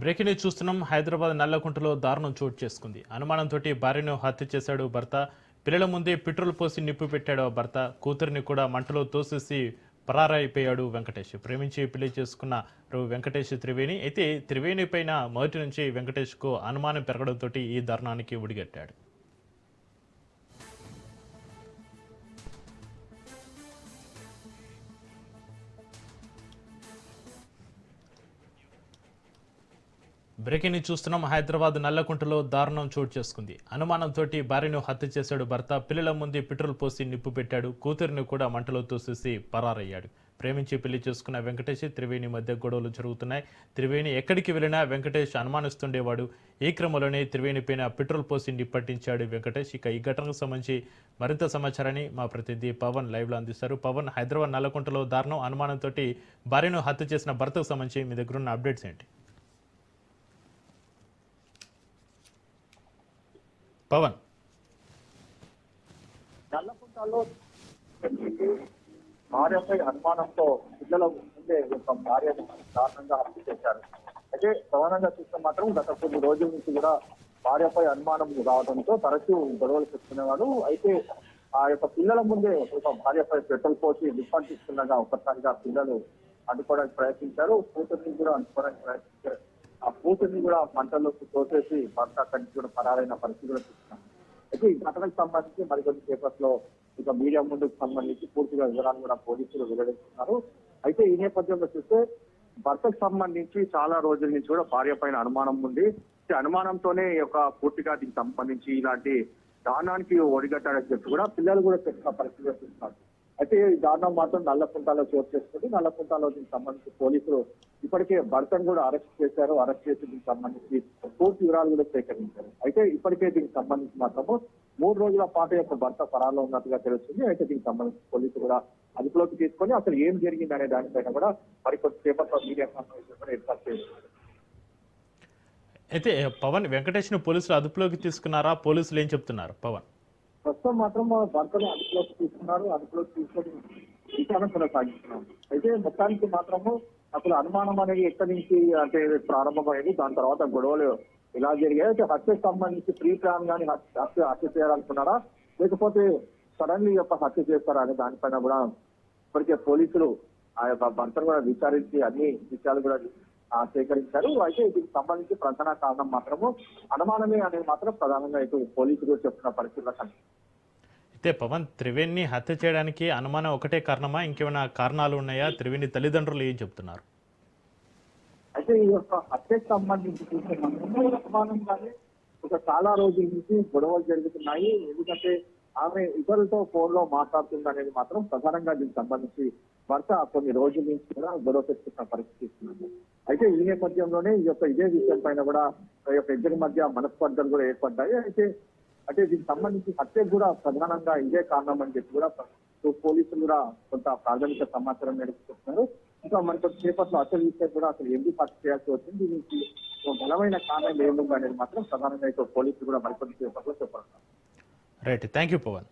Breaking news చూస్తున్నాం. హైదరాబాద్ నల్లకుంటలో దారుణం చోటు చేసుకుంది. అనుమానంతో భార్యను హత్య చేశాడు భర్త. పిల్లల ముందే పెట్రోల్ పోసి నిప్పు పెట్టాడు ఆ భర్త. కూతురిని కూడా మంటలో తోసేసి పరారైపోయాడు వెంకటేష్. ప్రేమించి పెళ్లి చేసుకున్న వెంకటేష్ త్రివేణి. అయితే త్రివేణి పైన మొదటి నుంచి వెంకటేష్కు అనుమానం పెరగడంతో ఈ దారుణానికి ఒడిగట్టాడు. బ్రేకింగ్ న్యూస్ చూస్తున్నాం. హైదరాబాద్ నల్లకుంటలో దారుణం చోటు చేసుకుంది. అనుమానంతో భార్యను హత్య చేశాడు భర్త. పిల్లల ముందే పెట్రోల్ పోసి నిప్పు పెట్టాడు. కూతురిని కూడా మంటలో తోసేసి పరారయ్యాడు. ప్రేమించి పెళ్లి చేసుకున్న వెంకటేష్ త్రివేణి మధ్య గొడవలు జరుగుతున్నాయి. త్రివేణి ఎక్కడికి వెళ్ళినా వెంకటేష్ అనుమానిస్తుండేవాడు. ఈ క్రమంలోనే త్రివేణి పైన పెట్రోల్ పోసి నిప్పట్టించాడు వెంకటేష్. ఇక ఈ ఘటనకు సంబంధించి మరింత సమాచారాన్ని మా ప్రతినిధి పవన్ లైవ్లో అందిస్తారు. పవన్, హైదరాబాద్ నల్లకుంటలో దారుణం, అనుమానంతో భార్యను హత్య చేసిన భర్తకు సంబంధించి మీ దగ్గర ఉన్న అప్డేట్స్ ఏంటి? పవన్, నల్లకుంటలో భార్యపై అనుమానంతో పిల్లల ముందే ఒక భార్యను దారుణంగా హత్య చేశారు. అయితే ప్రధానంగా చూస్తే మాత్రం గత కొన్ని రోజుల నుంచి కూడా భార్యపై అనుమానం రావడంతో తరచూ గొడవలు పెట్టుకునేవాడు. అయితే ఆ యొక్క పిల్లల ముందే ఒక భార్యపై పెట్రోల్ పోసి నిప్పంటిస్తుండగా ఒక్కసారిగా పిల్లలు అడ్డుకోవడానికి ప్రయత్నించారు. కూతుర్ని కూడా అడ్డుకోవడానికి ప్రయత్నించారు. ఆ కూతుర్ని కూడా మంటల్లోకి తోసేసి భర్త అక్కడి నుంచి కూడా పరారైన పరిస్థితి కూడా చూస్తున్నాం. అయితే ఈ ఘటనకు సంబంధించి మరికొన్ని పేపర్స్ ఇక మీడియా ముందుకు సంబంధించి పూర్తిగా వివరాలు కూడా పోలీసులు వెల్లడిస్తున్నారు. అయితే ఈ నేపథ్యంలో చూస్తే భర్తకు సంబంధించి చాలా రోజుల నుంచి కూడా భార్య పైన అనుమానం ఉంది. అనుమానంతోనే ఈ యొక్క పూర్తిగా దీనికి సంబంధించి ఇలాంటి దారుణానికి ఒడిగట్టాడని చెప్పి కూడా పిల్లలు కూడా చెప్పిన పరిస్థితి చూస్తున్నారు. అయితే ఈ దారుణం మాత్రం నల్లకుంటలో చోటు చేసుకుంది. నల్లకుంటలో దీనికి సంబంధించి పోలీసులు ఇప్పటికే భర్తను కూడా అరెస్ట్ చేశారు. అరెస్ట్ చేసి దీనికి సంబంధించి పూర్తి వివరాలు కూడా సేకరించారు. అయితే ఇప్పటికే దీనికి సంబంధించి మాత్రము 3 రోజుల పాటు యొక్క భర్త పరాలో ఉన్నట్టుగా తెలుస్తుంది. అయితే దీనికి సంబంధించి పోలీసులు కూడా అదుపులోకి తీసుకొని అసలు ఏం జరిగింది అనే దానిపైన కూడా మరికొద్దిసేపట్లో మీడియా సమావేశం కూడా ఏర్పాటు చేస్తున్నారు. అయితే పవన్, వెంకటేష్ను పోలీసులు అదుపులోకి తీసుకున్నారా? పోలీసులు ఏం చెప్తున్నారు పవన్? ప్రస్తుతం మాత్రం భర్తను అదుపులోకి తీసుకున్నారు. అదుపులోకి తీసుకొని విచారణ కొనసాగిస్తున్నారు. అయితే మొత్తానికి మాత్రము అసలు అనుమానం అనేది ఎక్కడి నుంచి అంటే ప్రారంభమైంది, దాని తర్వాత గొడవలు ఎలా జరిగాయి, అయితే హత్యకు సంబంధించి ప్రీ ప్లాన్ గానీ హత్య చేయాలనుకున్నారా లేకపోతే సడన్లీ యొక్క హత్య చేస్తారా అనే దానిపైన కూడా ఇప్పటికే పోలీసులు ఆ యొక్క భర్తను కూడా విచారించి అన్ని విషయాలు కూడా సేకరించారు. అయితే దీనికి సంబంధించి ప్రధాన కారణం మాత్రము అనుమానమే అనేది మాత్రం ప్రధానంగా ఇటు పోలీసులు చెప్తున్న పరిస్థితుల్లో కనిపిస్తుంది. అయితే పవన్, త్రివేణిని హత్య చేయడానికి అనుమానం ఒకటే కారణమా? ఇంకేమైనా కారణాలు ఉన్నాయా? త్రివేణి తల్లిదండ్రులు ఏం చెప్తున్నారు? అయితే ఈ యొక్క హత్యకు సంబంధించి చూస్తే అనుమానంగానే ఒక చాలా రోజుల నుంచి గొడవలు జరుగుతున్నాయి. ఎందుకంటే ఆమె ఇతరులతో ఫోన్ లో మాట్లాడుతుంది అనేది మాత్రం ప్రధానంగా దీనికి సంబంధించి భర్త కొన్ని రోజుల నుంచి కూడా గొడవ పెట్టుకున్న పరిస్థితి ఇస్తున్నారు. అయితే ఈ నేపథ్యంలోనే ఇదే విషయం పైన కూడా ఈ యొక్క ఇద్దరి మధ్య మనస్పర్ధలు కూడా ఏర్పడ్డాయి. అంటే దీనికి సంబంధించి హత్యకు కూడా ప్రధానంగా ఇదే కారణం అని చెప్పి కూడా పోలీసులు కూడా కొంత ప్రాథమిక సమాచారం మేరకు చెప్తున్నారు. ఇంకా మరికొంత సేపట్లో అసలు విషయం కూడా అసలు ఎందుకు హత్య చేయాల్సి వచ్చింది, దీనికి బలమైన కారణం ఏముంది అనేది మాత్రం ప్రధానంగా అయితే పోలీసులు కూడా మరికొంత సేపట్లో చెప్పారు. Right, thank you Pavan.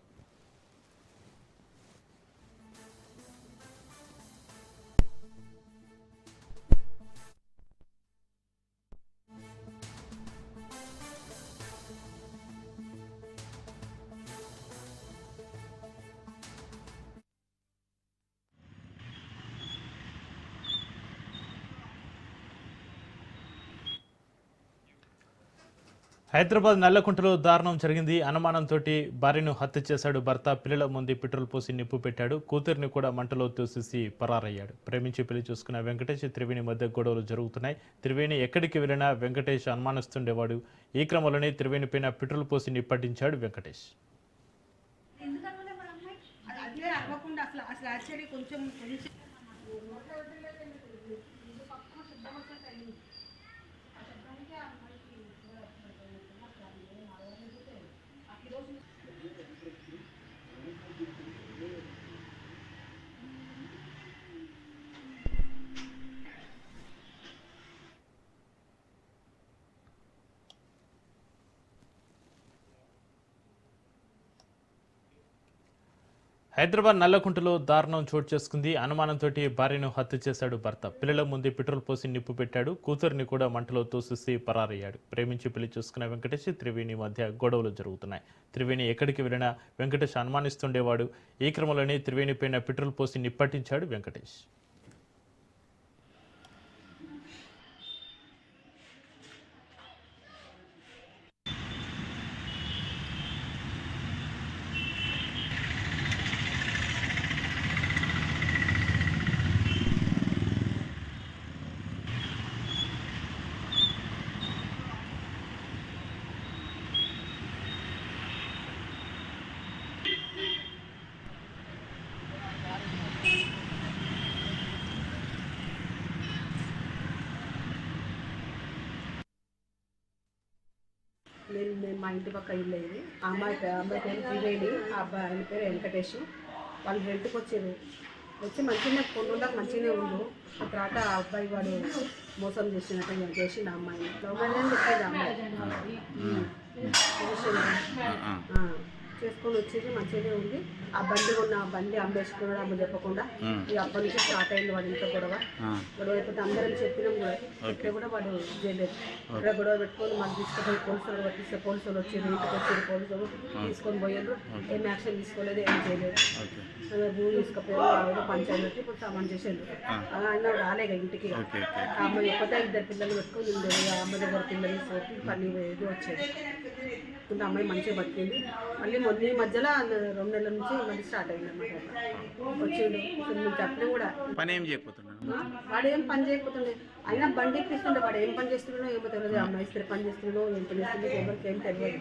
Hyderabad నల్లకుంటలో దారుణం జరిగింది. అనుమానంతో భార్యను హత్య చేశాడు భర్త. పిల్లల ముందు పెట్రోల్ పోసి నిప్పు పెట్టాడు. కూతురిని కూడా మంటలో తోసేసి పరారయ్యాడు. ప్రేమించి పెళ్లి చూసుకున్న వెంకటేష్ త్రివేణి మధ్య గొడవలు జరుగుతున్నాయి. త్రివేణి ఎక్కడికి వెళ్ళినా వెంకటేష్ అనుమానిస్తుండేవాడు. ఈ క్రమంలోనే త్రివేణి పైన పెట్రోల్ పోసి నిప్పట్టించాడు వెంకటేష్. హైదరాబాద్ నల్లకుంటలో దారుణం చోటు చేసుకుంది. అనుమానంతో భార్యను హత్య చేశాడు భర్త. పిల్లల ముందే పెట్రోల్ పోసి నిప్పు పెట్టాడు. కూతురిని కూడా మంటలో తోసేసి పరారయ్యాడు. ప్రేమించి పెళ్లి చేసుకున్న వెంకటేష్, త్రివేణి మధ్య గొడవలు జరుగుతున్నాయి. త్రివేణి ఎక్కడికి వెళ్ళినా వెంకటేష్ అనుమానిస్తుండేవాడు. ఈ క్రమంలోనే త్రివేణి పైన పెట్రోల్ పోసి నిప్పట్టించాడు వెంకటేష్. మేము మా ఇంటి పక్క ఇల్లు ఇది. అమ్మాయి పేరు త్రివేణి, ఆ అబ్బాయి ఆయన పేరు వెంకటేష్. వాళ్ళు రెంట్కి వచ్చి మంచిగానే కొన్నుండకు మంచిగానే ఉండు. ఆ తర్వాత ఆ అబ్బాయి వాడు మోసం చేసినట్టు చేసిండు ఆ అమ్మాయిని. లవ్ మ్యారేజ్ అని చెప్పేది అమ్మాయి చేసుకొని వచ్చేది మంచిగానే ఉంది. ఆ బండి అమ్మేసుకున్నాడు అమ్మ చెప్పకుండా. ఇక అప్పటి నుంచి స్టార్ట్ అయింది వాడు ఇంట్లో గొడవ అయిపోతే అందరం చెప్పినాం కూడా. ఇక్కడ కూడా వాడు చేయలేదు. ఇక్కడ గొడవ పెట్టుకొని మాకు తీసుకుపోయి పోలీసులు పట్టిస్తే పోలీసులు వచ్చారు, ఇంటికి వచ్చారు. పోలీసులు తీసుకొని పోయారు. ఏం యాక్షన్ తీసుకోలేదు, ఏం చేయలేదు. భూమి తీసుకుపోయారు. ఏదో పంచాయతీ పెట్టి ఇప్పుడు సామాన్ చేసేది. ఆయన రాలేక ఇంటికి. అమ్మ ఒక్కటే 2 పిల్లలు పెట్టుకొని ఉండేది. అమ్మ దగ్గర పిల్లలు సోకి పని ఏదో వచ్చేది. కొంత అమ్మాయి మంచిగా బతికింది. మళ్ళీ మొన్న మధ్యలో 2 నెలల నుంచి మళ్ళీ స్టార్ట్ అయింది అన్నమాట. వచ్చిండు మేము చెప్పినా కూడా పని ఏం చేయకపోతున్నాడు. వాడు ఏం పని చేయకపోతుండే. అయినా బండి ఎక్కిస్తుండే. వాడు ఏం పని చేస్తున్నాడో ఏమో తెలియదు. అమ్మాయి ఇస్తే పని చేస్తున్నాడో ఏం పని చేస్తుండో ఎవరికి ఏం తెలియదు.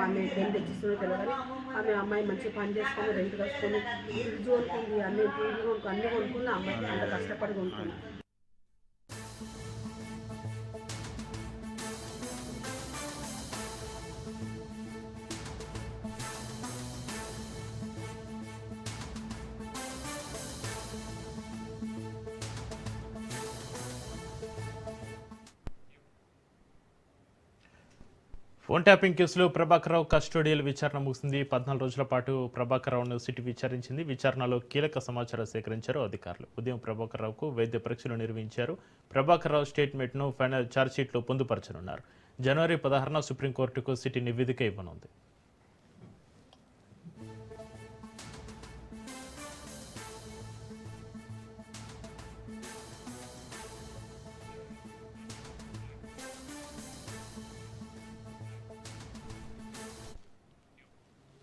ఆమె ఏం తెచ్చిస్తుండో తెలియదు. కానీ అమ్మాయి మంచిగా పని చేసుకొని రెంట్ కట్టుకొని ఫ్రిడ్జ్ కొనుక్కుంది, అన్ని టీవీ అన్ని కొనుక్కుని అమ్మాయి అంత కష్టపడి కొనుక్కున్నాను. ఫోన్ ట్యాపింగ్ కేసులో ప్రభాకర్రావు కస్టోడియల్ విచారణ ముగిసింది. 14 రోజుల పాటు ప్రభాకర్రావును సిట్ విచారించింది. విచారణలో కీలక సమాచారం సేకరించారు అధికారులు. ఉదయం ప్రభాకర్రావుకు వైద్య పరీక్షలు నిర్వహించారు. ప్రభాకర్రావు స్టేట్మెంట్ను ఫైనల్ ఛార్జ్షీట్లో పొందుపరచనున్నారు. జనవరి 16న సుప్రీంకోర్టుకు సిట్ నివేదిక ఇవ్వనుంది.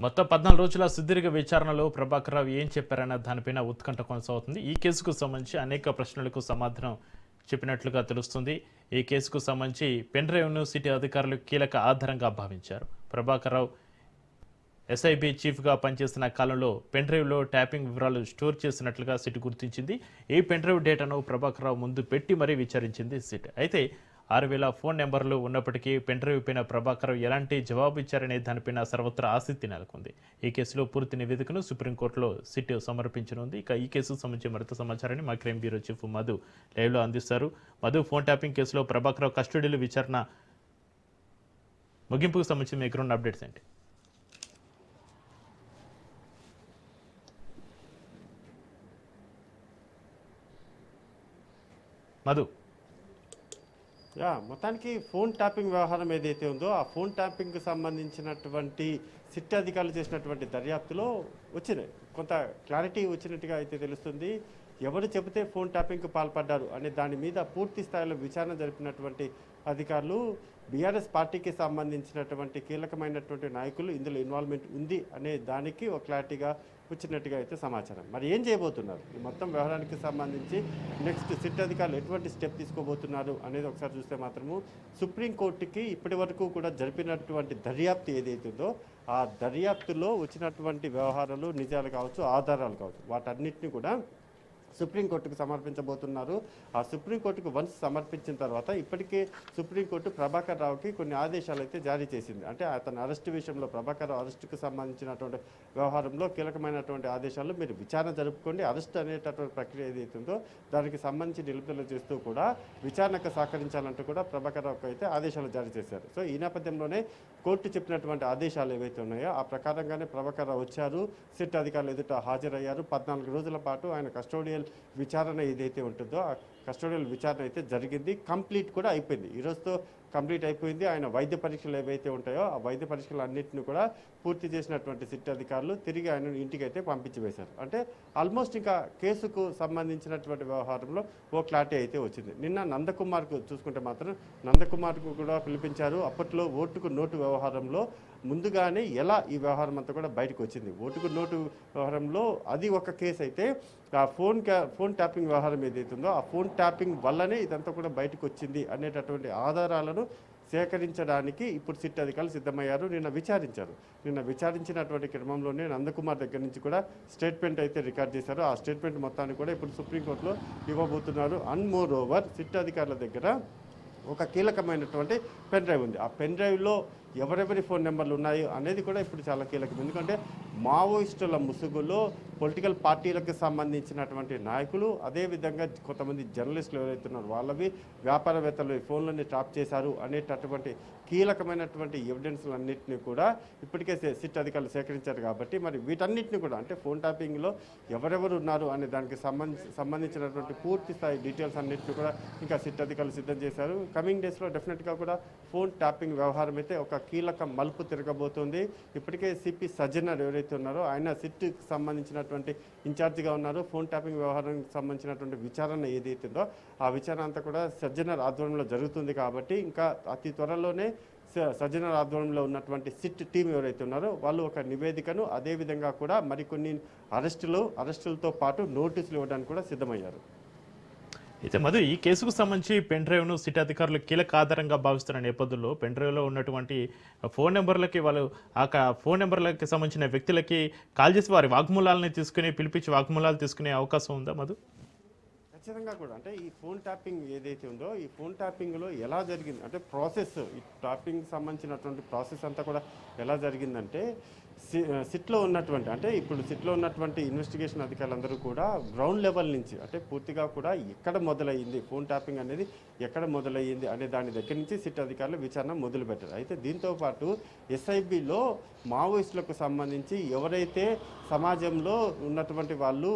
మొత్తం 14 రోజుల సుదీర్ఘ విచారణలో ప్రభాకర్రావు ఏం చెప్పారన్న దానిపైన ఉత్కంఠ కొనసాగుతుంది. ఈ కేసుకు సంబంధించి అనేక ప్రశ్నలకు సమాధానం చెప్పినట్లుగా తెలుస్తుంది. ఈ కేసుకు సంబంధించి పెన్ డ్రైవ్ను సిటీ అధికారులు కీలక ఆధారంగా భావించారు. ప్రభాకర్రావు ఎస్ఐబి చీఫ్గా పనిచేసిన కాలంలో పెన్ డ్రైవ్లో ట్యాపింగ్ వివరాలు స్టోర్ చేసినట్లుగా సిట్ గుర్తించింది. ఈ పెన్ డ్రైవ్ డేటాను ప్రభాకర్రావు ముందు పెట్టి మరీ విచారించింది సిట్. అయితే 6000 ఫోన్ నెంబర్లు ఉన్నప్పటికీ పెన్ డ్రైవ్ పైన ప్రభాకర్రావు ఎలాంటి జవాబు ఇచ్చారనే దానిపైన సర్వత్రా ఆసక్తి నెలకొంది. ఈ కేసులో పూర్తి నివేదికను సుప్రీంకోర్టులో సిట్ సమర్పించనుంది. ఇక ఈ కేసుకు సంబంధించి మరింత సమాచారాన్ని మా క్రైమ్ బ్యూరో చీఫ్ మధు లైవ్లో అందిస్తారు. మధు, ఫోన్ ట్యాపింగ్ కేసులో ప్రభాకర్రావు కస్టడీలో విచారణ ముగింపుకు సంబంధించి మీ గ్రౌండ్ అప్డేట్స్ ఏంటి? మధు, మొత్తానికి ఫోన్ ట్యాపింగ్ వ్యవహారం ఏదైతే ఉందో ఆ ఫోన్ ట్యాపింగ్కి సంబంధించినటువంటి సిట్ అధికారులు చేసినటువంటి దర్యాప్తులో వచ్చినాయి కొంత క్లారిటీ వచ్చినట్టుగా అయితే తెలుస్తుంది. ఎవరు చెబితే ఫోన్ ట్యాపింగ్కి పాల్పడ్డారు అనే దాని మీద పూర్తి స్థాయిలో విచారణ జరిపినటువంటి అధికారులు బీఆర్ఎస్ పార్టీకి సంబంధించినటువంటి కీలకమైనటువంటి నాయకులు ఇందులో ఇన్వాల్వ్మెంట్ ఉంది అనే దానికి ఒక క్లారిటీగా వచ్చినట్టుగా అయితే సమాచారం. మరి ఏం చేయబోతున్నారు ఈ మొత్తం వ్యవహారానికి సంబంధించి నెక్స్ట్ సిట్ అధికారులు ఎటువంటి స్టెప్ తీసుకోబోతున్నారు అనేది ఒకసారి చూస్తే మాత్రము సుప్రీంకోర్టుకి ఇప్పటి వరకు కూడా జరిపినటువంటి దర్యాప్తు ఏదైతుందో ఆ దర్యాప్తులో వచ్చినటువంటి వ్యవహారాలు నిజాలు కావచ్చు, ఆధారాలు కావచ్చు, వాటన్నిటిని కూడా సుప్రీంకోర్టుకు సమర్పించబోతున్నారు. ఆ సుప్రీంకోర్టుకు వన్స్ సమర్పించిన తర్వాత ఇప్పటికే సుప్రీంకోర్టు ప్రభాకర్ రావుకి కొన్ని ఆదేశాలు అయితే జారీ చేసింది. అంటే అతని అరెస్టు విషయంలో ప్రభాకర్ రావు అరెస్టుకు సంబంధించినటువంటి వ్యవహారంలో కీలకమైనటువంటి ఆదేశాలు మీరు విచారణ జరుపుకోండి, అరెస్ట్ అనేటటువంటి ప్రక్రియ ఏదైతుందో దానికి సంబంధించి నిలుపుదల చేస్తూ కూడా విచారణకు సహకరించాలంటూ కూడా ప్రభాకర్ రావుకి అయితే ఆదేశాలు జారీ చేశారు. సో ఈ నేపథ్యంలోనే కోర్టు చెప్పినటువంటి ఆదేశాలు ఏవైతే ఉన్నాయో ఆ ప్రకారంగానే ప్రభాకర్ రావు వచ్చారు, సిట్ అధికారులు ఎదుట హాజరయ్యారు. 14 రోజుల పాటు ఆయన కస్టోడియల్ విచారణ ఏదైతే ఉంటుందో ఆ కస్టోడియల్ విచారణ అయితే జరిగింది, కంప్లీట్ కూడా అయిపోయింది. ఈరోజుతో కంప్లీట్ అయిపోయింది. ఆయన వైద్య పరీక్షలు ఏవైతే ఉంటాయో ఆ వైద్య పరీక్షలు అన్నింటినీ కూడా పూర్తి చేసినటువంటి సిట్ అధికారులు తిరిగి ఆయన ఇంటికి అయితే పంపించి వేశారు. అంటే ఆల్మోస్ట్ ఇంకా కేసుకు సంబంధించినటువంటి వ్యవహారంలో ఓ క్లారిటీ అయితే వచ్చింది. నిన్న నందకుమార్కు చూసుకుంటే మాత్రం నందకుమార్కు కూడా పిలిపించారు. అప్పట్లో ఓటుకు నోటు వ్యవహారంలో ముందుగానే ఎలా ఈ వ్యవహారం అంతా కూడా బయటకు వచ్చింది. ఓటుకు నోటు వ్యవహారంలో అది ఒక కేసు అయితే ఆ ఫోన్ ట్యాపింగ్ వ్యవహారం ఏదైతుందో ఆ ఫోన్ ట్యాపింగ్ వల్లనే ఇదంతా కూడా బయటకు వచ్చింది అనేటటువంటి ఆధారాలను సేకరించడానికి ఇప్పుడు సిట్ అధికారులు సిద్ధమయ్యారు. నిన్న విచారించినటువంటి క్రమంలోనే నందకుమార్ దగ్గర నుంచి కూడా స్టేట్మెంట్ అయితే రికార్డ్ చేశారు. ఆ స్టేట్మెంట్ మొత్తాన్ని కూడా ఇప్పుడు సుప్రీంకోర్టులో ఇవ్వబోతున్నారు. అండ్ మోర్ ఓవర్ సిట్ అధికారుల దగ్గర ఒక కీలకమైనటువంటి పెన్ డ్రైవ్ ఉంది. ఆ పెన్ డ్రైవ్లో ఎవరెవరి ఫోన్ నెంబర్లు ఉన్నాయో అనేది కూడా ఇప్పుడు చాలా కీలకం. ఎందుకంటే మావోయిస్టుల ముసుగులో పొలిటికల్ పార్టీలకు సంబంధించినటువంటి నాయకులు, అదేవిధంగా కొంతమంది జర్నలిస్టులు ఎవరైతే ఉన్నారో వాళ్ళవి వ్యాపారవేత్తలు ఫోన్లని ట్రాప్ చేశారు అనేటటువంటి కీలకమైనటువంటి ఎవిడెన్స్లన్నింటినీ కూడా ఇప్పటికే సిట్ అధికారులు సేకరించారు. కాబట్టి మరి వీటన్నిటిని కూడా అంటే ఫోన్ ట్యాపింగ్లో ఎవరెవరు ఉన్నారు అనే దానికి సంబంధించినటువంటి పూర్తి స్థాయి డీటెయిల్స్ అన్నింటినీ కూడా ఇంకా సిట్ అధికారులు సిద్ధం చేశారు. కమింగ్ డేస్లో డెఫినెట్గా కూడా ఫోన్ ట్యాపింగ్ వ్యవహారం అయితే ఒక కీలక మలుపు తిరగబోతుంది. ఇప్పటికే సిపి సజ్జనర్ ఎవరైతే ఉన్నారో ఆయన సిట్కి సంబంధించినటువంటి ఇన్ఛార్జిగా ఉన్నారు. ఫోన్ ట్యాపింగ్ వ్యవహారానికి సంబంధించినటువంటి విచారణ ఏదైతుందో ఆ విచారణ అంతా కూడా సజ్జనర్ ఆధ్వర్యంలో జరుగుతుంది. కాబట్టి ఇంకా అతి త్వరలోనే సజ్జనర్ ఆధ్వర్యంలో ఉన్నటువంటి సిట్ టీం ఎవరైతే ఉన్నారో వాళ్ళు ఒక నివేదికను, అదేవిధంగా కూడా మరికొన్ని అరెస్టులతో పాటు నోటీసులు ఇవ్వడానికి కూడా సిద్ధమయ్యారు. అయితే మధు, ఈ కేసుకు సంబంధించి పెన్ డ్రైవ్ను సిట్ అధికారులు కీలక ఆధారంగా భావిస్తున్న నేపథ్యంలో పెన్ డ్రైవ్లో ఉన్నటువంటి ఫోన్ నెంబర్లకి వాళ్ళు ఆ ఫోన్ నెంబర్లకి సంబంధించిన వ్యక్తులకి కాల్ చేసి వారి వాగ్మూలాలని తీసుకుని పిలిపించి వాగ్మూలాలు తీసుకునే అవకాశం ఉందా మధు? ఖచ్చితంగా కూడా అంటే ఈ ఫోన్ ట్యాపింగ్ ఏదైతే ఉందో ఈ ఫోన్ ట్యాపింగ్లో ఎలా జరిగింది అంటే ప్రాసెస్, ఈ ట్యాపింగ్ సంబంధించినటువంటి ప్రాసెస్ అంతా కూడా ఎలా జరిగిందంటే సిట్లో ఉన్నటువంటి అంటే ఇప్పుడు సిట్లో ఉన్నటువంటి ఇన్వెస్టిగేషన్ అధికారులందరూ కూడా గ్రౌండ్ లెవెల్ నుంచి అంటే పూర్తిగా కూడా ఎక్కడ మొదలయ్యింది ఫోన్ ట్యాపింగ్ అనేది ఎక్కడ మొదలయ్యింది అనే దాని దగ్గర నుంచి సిట్ అధికారులు విచారణ మొదలుపెట్టారు. అయితే దీంతోపాటు ఎస్ఐబిలో మావోయిస్టులకు సంబంధించి ఎవరైతే సమాజంలో ఉన్నటువంటి వాళ్ళు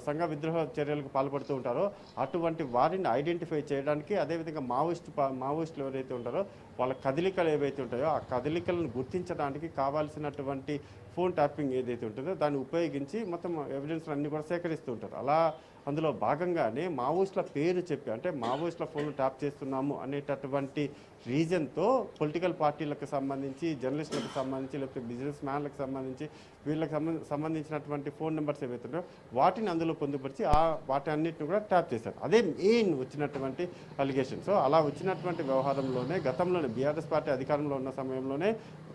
సంఘ విద్రోహ చర్యలకు పాల్పడుతూ ఉంటారో అటువంటి వారిని ఐడెంటిఫై చేయడానికి, అదేవిధంగా మావోయిస్టులు ఎవరైతే ఉంటారో వాళ్ళ కదలికలు ఏవైతే ఉంటాయో ఆ కదలికలను గుర్తించడానికి కావాల్సినటువంటి ఫోన్ ట్యాపింగ్ ఏదైతే ఉంటుందో దాన్ని ఉపయోగించి మొత్తం ఎవిడెన్స్ అన్ని కూడా సేకరిస్తూ ఉంటారు. అలా అందులో భాగంగానే మావోయిస్టుల పేరు చెప్పి అంటే మావోయిస్టుల ఫోన్లు ట్యాప్ చేస్తున్నాము అనేటటువంటి రీజన్తో పొలిటికల్ పార్టీలకు సంబంధించి, జర్నలిస్టులకు సంబంధించి, లేకపోతే బిజినెస్ మ్యాన్లకు సంబంధించి వీళ్ళకి సంబంధించినటువంటి ఫోన్ నెంబర్స్ ఏవైతే ఉన్నాయో వాటిని అందులో పొందుపరిచి వాటి అన్నింటిని కూడా ట్యాప్ చేశారు. అదే మెయిన్ వచ్చినటువంటి అలిగేషన్. సో అలా వచ్చినటువంటి వ్యవహారంలోనే గతంలోనే బీఆర్ఎస్ పార్టీ అధికారంలో ఉన్న సమయంలోనే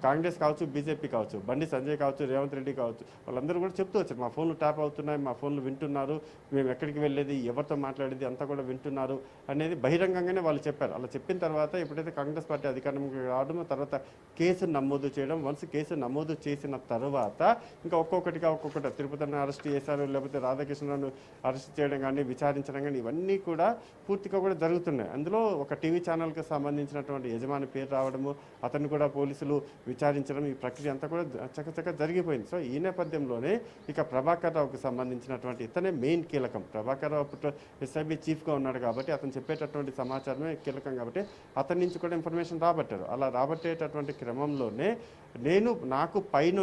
కాంగ్రెస్ కావచ్చు, బీజేపీ కావచ్చు, బండి సంజయ్ కావచ్చు, రేవంత్ రెడ్డి కావచ్చు, వాళ్ళందరూ కూడా చెప్తూ వచ్చారు మా ఫోన్లు ట్యాప్ అవుతున్నాయి, మా ఫోన్లు వింటున్నారు, మేము ఎక్కడికి వెళ్ళేది, ఎవరితో మాట్లాడేది అంతా కూడా వింటున్నారు అనేది బహిరంగంగానే వాళ్ళు చెప్పారు. అలా చెప్పిన తర్వాత ఎప్పుడైతే కాంగ్రెస్ పార్టీ అధికారంలోకి రావడం, తర్వాత కేసు నమోదు చేయడం, వన్స్ కేసు నమోదు చేసిన తర్వాత ఇంకా ఒక్కొక్కటి తిరుపతిని అరెస్ట్ చేశారు, లేకపోతే రాధాకృష్ణరావును అరెస్ట్ చేయడం కానీ విచారించడం కానీ ఇవన్నీ కూడా పూర్తిగా కూడా జరుగుతున్నాయి. అందులో ఒక టీవీ ఛానల్కి సంబంధించినటువంటి యజమాని పేరు రావడము, అతన్ని కూడా పోలీసులు విచారించడం, ఈ ప్రక్రియ అంతా కూడా చక్కచక్క జరిగిపోయింది. సో ఈ నేపథ్యంలోనే ఇక ప్రభాకర్ రావుకి సంబంధించినటువంటి ఇతనే మెయిన్ కీలకం. ప్రభాకర్ రావు అప్పట్లో ఎస్ఐబి చీఫ్గా ఉన్నాడు కాబట్టి అతను చెప్పేటటువంటి సమాచారమే కీలకం కాబట్టి అతని నుంచి కూడా ఇన్ఫర్మేషన్ రాబట్టారు. అలా రాబట్టేటటువంటి క్రమంలోనే నాకు పైన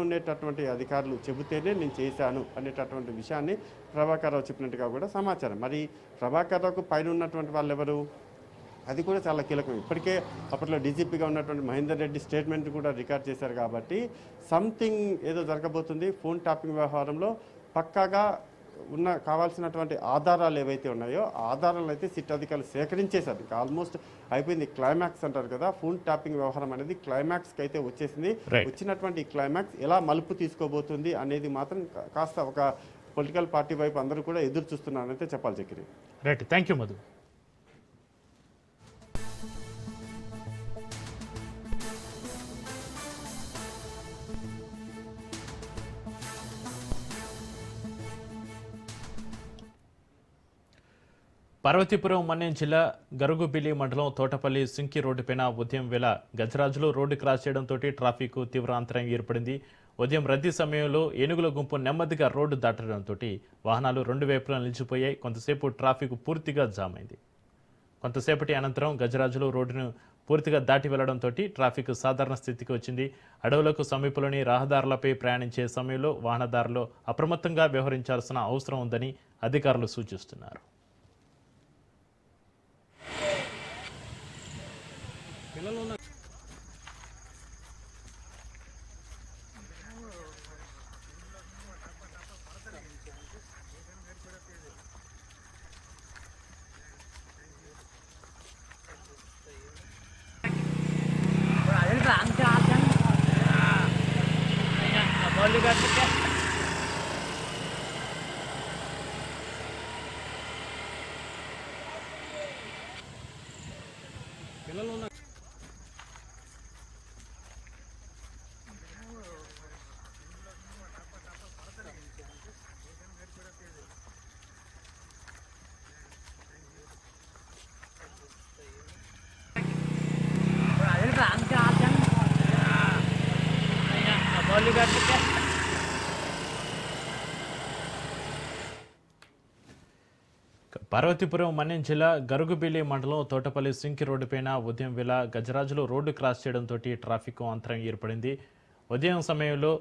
ఉండేటటువంటి అధికారులు చెబితేనే నేను చేశాను అనేటటువంటి విషయాన్ని ప్రభాకర్ రావు చెప్పినట్టుగా కూడా సమాచారం. మరి ప్రభాకర్ రావుకు పైన ఉన్నటువంటి వాళ్ళు ఎవరు? అది కూడా చాలా కీలకం. ఇప్పటికే అప్పట్లో డీజీపీగా ఉన్నటువంటి మహేందర్ రెడ్డి స్టేట్మెంట్ కూడా రికార్డ్ చేశారు కాబట్టి సంథింగ్ ఏదో జరగబోతుంది. ఫోన్ ట్యాపింగ్ వ్యవహారంలో పక్కాగా కావాల్సినటువంటి ఆధారాలు ఏవైతే ఉన్నాయో ఆధారాలు అయితే సిట్ అధికారులు సేకరించేశారు. ఇంకా ఆల్మోస్ట్ అయిపోయింది. క్లైమాక్స్ అంటారు కదా, ఫోన్ ట్యాపింగ్ వ్యవహారం అనేది క్లైమాక్స్కి అయితే వచ్చేసింది. వచ్చినటువంటి క్లైమాక్స్ ఎలా మలుపు తీసుకోబోతుంది అనేది మాత్రం కాస్త ఒక పొలిటికల్ పార్టీ వైపు అందరూ కూడా ఎదురు చూస్తున్నారనైతే చెప్పాలి Chakri. Right, thank you Madhu. Parvathipuram Manyam జిల్లా గరుగుబిల్లి మండలం తోటపల్లి సింకి రోడ్డుపైన ఉదయం వేళ గజరాజులు రోడ్డు క్రాస్ చేయడంతో ట్రాఫిక్ తీవ్ర అంతరాయం ఏర్పడింది. ఉదయం రద్దీ సమయంలో ఏనుగుల గుంపు నెమ్మదిగా రోడ్డు దాటడంతో వాహనాలు రెండు వైపులా నిలిచిపోయాయి. కొంతసేపు ట్రాఫిక్ పూర్తిగా జామ్ అయింది. కొంతసేపటి అనంతరం గజరాజులు రోడ్డును పూర్తిగా దాటి వెళ్లడంతో ట్రాఫిక్ సాధారణ స్థితికి వచ్చింది. అడవులకు సమీపంలోని రహదారులపై ప్రయాణించే సమయంలో వాహనదారులు అప్రమత్తంగా వ్యవహరించాల్సిన అవసరం ఉందని అధికారులు సూచిస్తున్నారు. పార్వతీపురం మన్యం జిల్లా గరుగుబిల్లి మండలం తోటపల్లి సింకి రోడ్డుపైన ఉదయం వేళ గజరాజులు రోడ్డు క్రాస్ చేయడంతో ట్రాఫిక్ అంతరాయం ఏర్పడింది. ఉదయం సమయంలో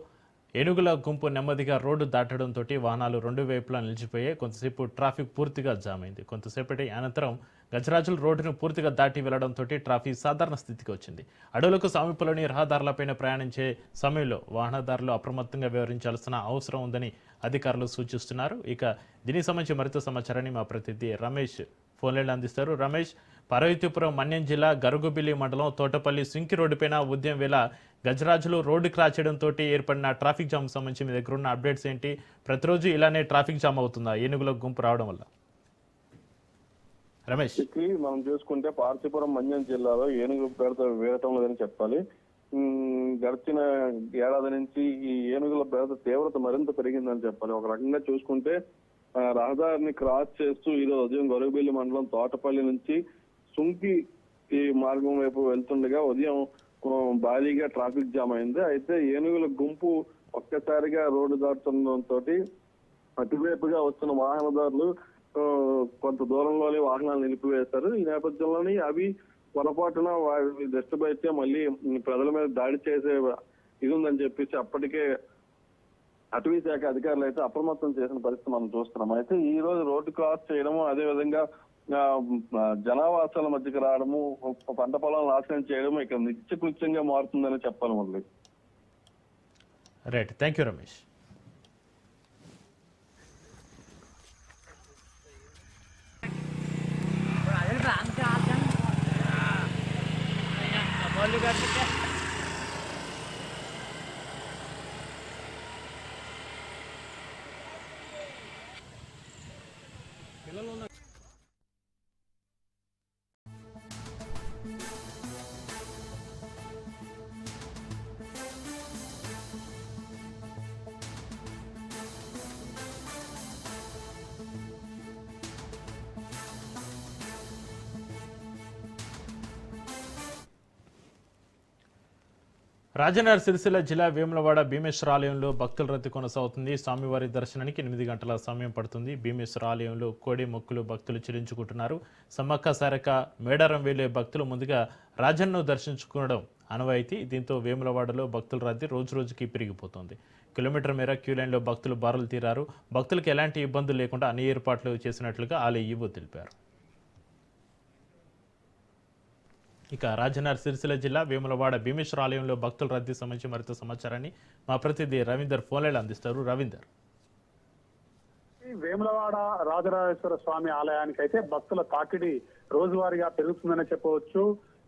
ఏనుగుల గుంపు నెమ్మదిగా రోడ్డు దాటడంతో వాహనాలు రెండు వైపులా నిలిచిపోయాయి. కొంతసేపు ట్రాఫిక్ పూర్తిగా జామ్ అయింది. కొంతసేపటి అనంతరం గజరాజులు రోడ్డును పూర్తిగా దాటి వెళ్లడంతో ట్రాఫిక్ సాధారణ స్థితికి వచ్చింది. అడవులకు సమీపంలోని రహదారులపైన ప్రయాణించే సమయంలో వాహనదారులు అప్రమత్తంగా వ్యవహరించాల్సిన అవసరం ఉందని అధికారులు సూచిస్తున్నారు. ఇక దీనికి సంబంధించి మరింత సమాచారాన్ని మా ప్రతినిధి రమేష్ ఫోన్లైన్లో అందిస్తారు. రమేష్, పార్వతీపురం మన్యం జిల్లా గరుగుబిల్లి మండలం తోటపల్లి సింకి రోడ్డుపైన ఉదయం వేళ గజరాజులు రోడ్డు క్రాస్ చేయడంతో ఏర్పడిన ట్రాఫిక్ జామ్ సంబంధించి మీ దగ్గర ఉన్న అప్డేట్స్ ఏంటి? ప్రతిరోజు ఇలానే ట్రాఫిక్ జామ్ అవుతుందా ఏనుగుల గుంపు రావడం వల్ల? రమేష్, మనం చూసుకుంటే పార్వతీపురం మన్యం జిల్లాలో ఏనుగు బెడత వేయటం లేదని చెప్పాలి. గడిచిన ఏడాది నుంచి ఈ ఏనుగుల బెడత తీవ్రత మరింత పెరిగిందని చెప్పాలి. ఒక రకంగా చూసుకుంటే రహదారిని క్రాస్ చేస్తూ ఈరోజు ఉదయం గరుగుబిల్లి మండలం తోటపల్లి నుంచి సుంకి ఈ మార్గం వైపు వెళ్తుండగా ఉదయం భారీగా ట్రాఫిక్ జామ్ అయింది. అయితే ఏనుగుల గుంపు ఒక్కసారిగా రోడ్డు దాటుతుండటంతో అటువైపుగా వస్తున్న వాహనదారులు కొంత దూరంలోనే వాహనాలు నిలిపివేశారు. ఈ నేపథ్యంలోని అవి పొరపాటున వారి డిస్టర్బ్ అయితే మళ్ళీ ప్రజల మీద దాడి చేసే ఇది ఉందని చెప్పేసి అప్పటికే అటవీ శాఖ అధికారులు అయితే అప్రమత్తం చేసిన పరిస్థితి మనం చూస్తున్నాం. అయితే ఈ రోజు రోడ్డు క్రాస్ చేయడము, అదే విధంగా జనావాసాల మధ్యకి రావడము, పంట పొలాలను నాశనం చేయడము ఇక నిత్యకృత్యంగా మారుతుందని చెప్పాలి. మళ్ళీ right, thank you Ramesh. Rajanna Sircilla జిల్లా వేములవాడ భీమేశ్వర ఆలయంలో భక్తుల రద్దీ కొనసాగుతుంది. స్వామివారి దర్శనానికి 8 గంటల సమయం పడుతుంది. భీమేశ్వర ఆలయంలో కోడి మొక్కులు భక్తులు చెల్లించుకుంటున్నారు. సమ్మక్క సారక్క మేడారం వెళ్లే భక్తులు ముందుగా రాజన్నను దర్శించుకోవడం ఆనవాయితీ. దీంతో వేములవాడలో భక్తుల రద్దీ రోజురోజుకి పెరిగిపోతుంది. కిలోమీటర్ మేర క్యూ లైన్లో భక్తులు బారులు తీరారు. భక్తులకు ఎలాంటి ఇబ్బందులు లేకుండా అన్ని ఏర్పాట్లు చేసినట్లుగా ఆలయ ఈవో తెలిపారు. ఇక రాజన్న సిరిసిల్ల జిల్లా వేములవాడ భీమేశ్వర ఆలయంలో భక్తుల రద్దీ సంబంధించి మరింత సమాచారాన్ని మా ప్రతినిధి రవీందర్ ఫోన్లైన్లో అందిస్తారు. రవీందర్, వేములవాడ రాజరాజేశ్వర స్వామి ఆలయానికి అయితే భక్తుల తాకిడి రోజువారీగా పెరుగుతుందని చెప్పవచ్చు.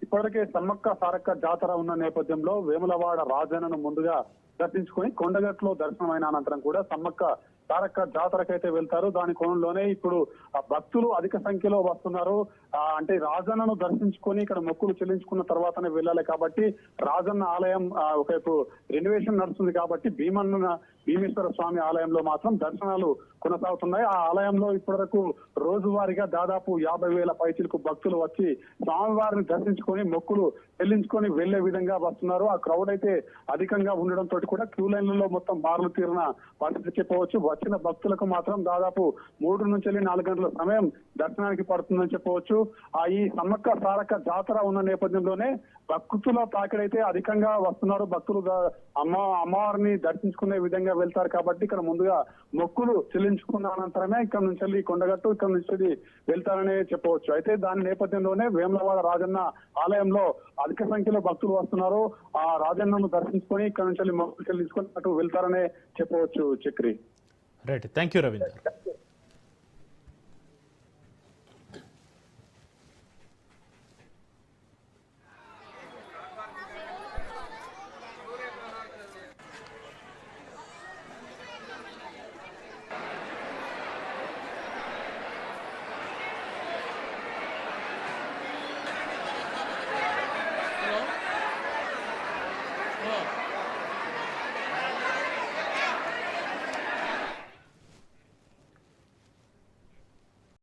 ఇప్పటికే సమ్మక్క సారక్క జాతర ఉన్న నేపథ్యంలో వేములవాడ రాజన్నను ముందుగా దర్శించుకొని కొండగట్లో దర్శనమైన అనంతరం కూడా సమ్మక్క తారక జాతరకైతే వెళ్తారు. దాని కోణంలోనే ఇప్పుడు ఆ భక్తులు అధిక సంఖ్యలో వస్తున్నారు. అంటే రాజన్నను దర్శించుకొని ఇక్కడ మొక్కులు చెల్లించుకున్న తర్వాతనే వెళ్ళాలి కాబట్టి రాజన్న ఆలయం ఒకవైపు రెనోవేషన్ నడుస్తుంది కాబట్టి భీమేశ్వర స్వామి ఆలయంలో మాత్రం దర్శనాలు కొనసాగుతున్నాయి. ఆ ఆలయంలో ఇప్పటివరకు రోజువారీగా దాదాపు 50,000 పైచిలకు భక్తులు వచ్చి స్వామివారిని దర్శించుకొని మొక్కులు చెల్లించుకొని వెళ్లే విధంగా వస్తున్నారు. ఆ క్రౌడ్ అయితే అధికంగా ఉండడంతో కూడా క్యూ లైన్లలో మొత్తం బార్లు తీరిన పరిస్థితి చెప్పవచ్చు. వచ్చిన భక్తులకు మాత్రం దాదాపు 3 నుంచి 4 గంటల సమయం దర్శనానికి పడుతుందని చెప్పవచ్చు. ఈ సమ్మక్క సారక్క జాతర ఉన్న నేపథ్యంలోనే భక్తుల తాకిడైతే అధికంగా వస్తున్నారు. భక్తులు అమ్మవారిని దర్శించుకునే విధంగా వెళ్తారు కాబట్టి ఇక్కడ ముందుగా మొక్కులు చెల్లించుకున్న అనంతరమే ఇక్కడ నుంచి కొండగట్టు ఇక్కడ నుంచి వెళ్తారనే చెప్పవచ్చు. అయితే దాని నేపథ్యంలోనే వేములవాడ రాజన్న ఆలయంలో అధిక సంఖ్యలో భక్తులు వస్తున్నారు. ఆ రాజన్నను దర్శించుకొని ఇక్కడ నుంచి మొక్కులు చెల్లించుకొని అటు వెళ్తారనే చెప్పవచ్చు. Chakri. Right, thank you Ravinder.